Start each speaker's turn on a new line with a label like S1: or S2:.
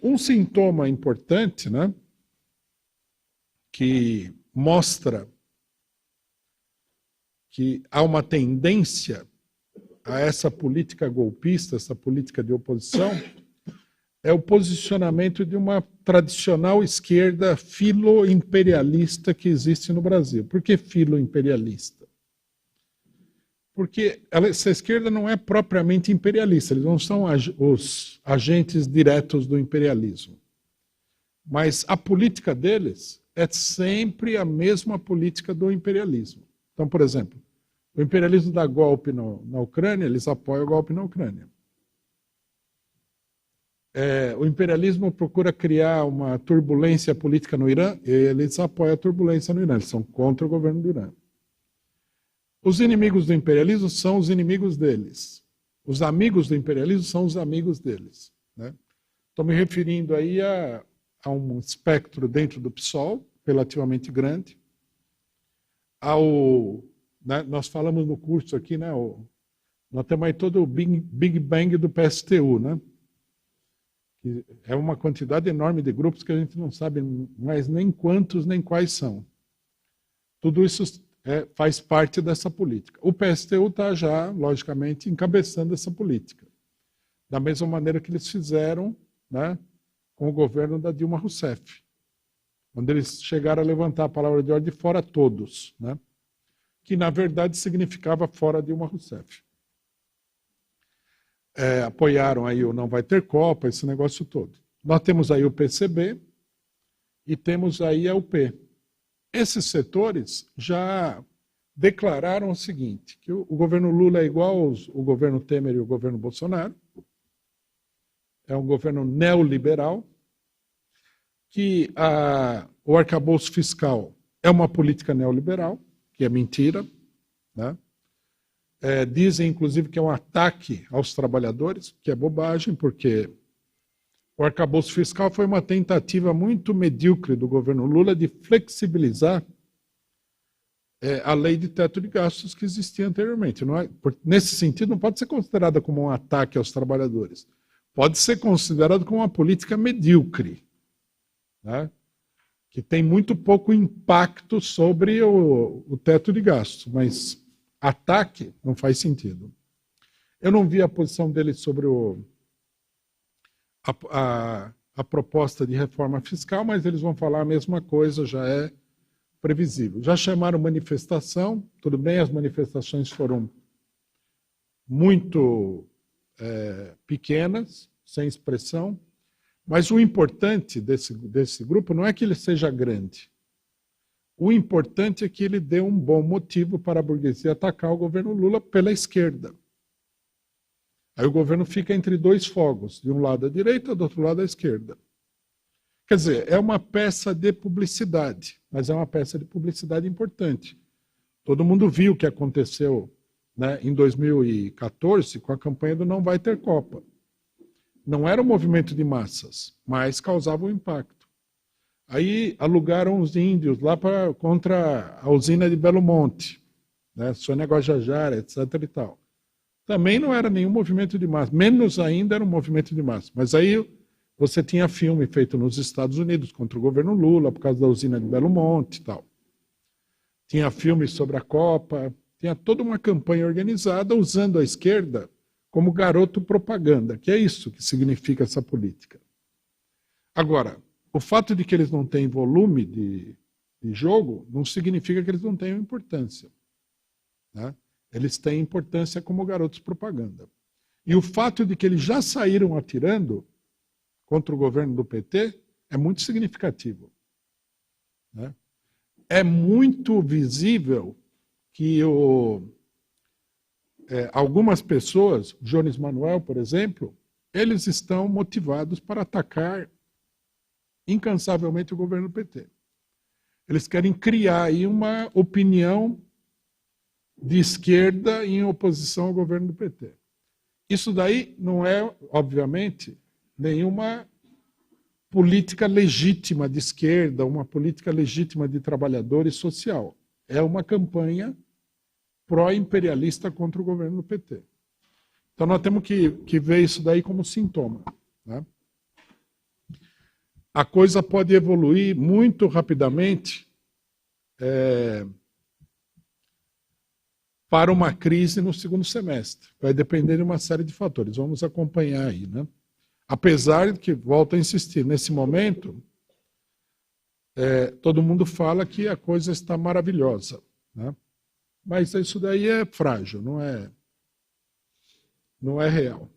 S1: Um sintoma importante, né, que mostra que há uma tendência a essa política golpista, essa política de oposição, é o posicionamento de uma tradicional esquerda filo-imperialista que existe no Brasil. Por que filo-imperialista? Porque essa esquerda não é propriamente imperialista, eles não são os agentes diretos do imperialismo. Mas a política deles é sempre a mesma política do imperialismo. Então, por exemplo, o imperialismo dá golpe na Ucrânia, eles apoiam o golpe na Ucrânia. O imperialismo procura criar uma turbulência política no Irã, eles apoiam a turbulência no Irã, eles são contra o governo do Irã. Os inimigos do imperialismo são os inimigos deles. Os amigos do imperialismo são os amigos deles. Né? Estou me referindo aí a um espectro dentro do PSOL, relativamente grande, né, nós falamos no curso aqui, né, nós temos aí todo o Big Bang do PSTU, né? Que é uma quantidade enorme de grupos que a gente não sabe mais nem quantos nem quais são. Tudo isso faz parte dessa política. O PSTU está já, logicamente, encabeçando essa política. Da mesma maneira que eles fizeram, né, com o governo da Dilma Rousseff, quando eles chegaram a levantar a palavra de ordem fora todos, né, que na verdade significava fora Dilma Rousseff. Apoiaram aí o Não Vai Ter Copa, esse negócio todo. Nós temos aí o PCB e temos aí a UP. Esses setores já declararam o seguinte, que o governo Lula é igual o governo Temer e o governo Bolsonaro, é um governo neoliberal, que o arcabouço fiscal é uma política neoliberal, que é mentira, né? Dizem, inclusive, que é um ataque aos trabalhadores, que é bobagem, porque o arcabouço fiscal foi uma tentativa muito medíocre do governo Lula de flexibilizar a lei de teto de gastos que existia anteriormente. Nesse sentido, não pode ser considerada como um ataque aos trabalhadores. Pode ser considerado como uma política medíocre, né? Que tem muito pouco impacto sobre o teto de gastos, mas ataque não faz sentido. Eu não vi a posição dele sobre a proposta de reforma fiscal, mas eles vão falar a mesma coisa, já é previsível. Já chamaram manifestação, tudo bem, as manifestações foram muito pequenas, sem expressão, mas o importante desse grupo não é que ele seja grande. O importante é que ele dê um bom motivo para a burguesia atacar o governo Lula pela esquerda. Aí o governo fica entre dois fogos, de um lado a direita, do outro lado a esquerda. Quer dizer, é uma peça de publicidade, mas é uma peça de publicidade importante. Todo mundo viu o que aconteceu, né, em 2014 com a campanha do Não Vai Ter Copa. Não era um movimento de massas, mas causava um impacto. Aí alugaram os índios lá contra a usina de Belo Monte, né, Sônia Guajajara, etc. e tal. Também não era nenhum movimento de massa, menos ainda era um movimento de massa. Mas aí você tinha filme feito nos Estados Unidos contra o governo Lula, por causa da usina de Belo Monte e tal. Tinha filmes sobre a Copa, tinha toda uma campanha organizada usando a esquerda como garoto propaganda, que é isso que significa essa política. Agora, o fato de que eles não têm volume de jogo não significa que eles não tenham importância, né? Eles têm importância como garotos propaganda. E o fato de que eles já saíram atirando contra o governo do PT é muito significativo, né? É muito visível que algumas pessoas, Jones Manuel, por exemplo, eles estão motivados para atacar incansavelmente o governo do PT. Eles querem criar aí uma opinião de esquerda em oposição ao governo do PT. Isso daí não é, obviamente, nenhuma política legítima de esquerda, uma política legítima de trabalhador e social. É uma campanha pró-imperialista contra o governo do PT. Então nós temos que ver isso daí como sintoma, né? a coisa pode evoluir muito rapidamente para uma crise no segundo semestre. Vai depender de uma série de fatores. Vamos acompanhar aí, né? Apesar de que, volto a insistir, nesse momento, todo mundo fala que a coisa está maravilhosa, né? Mas isso daí é frágil, não é real.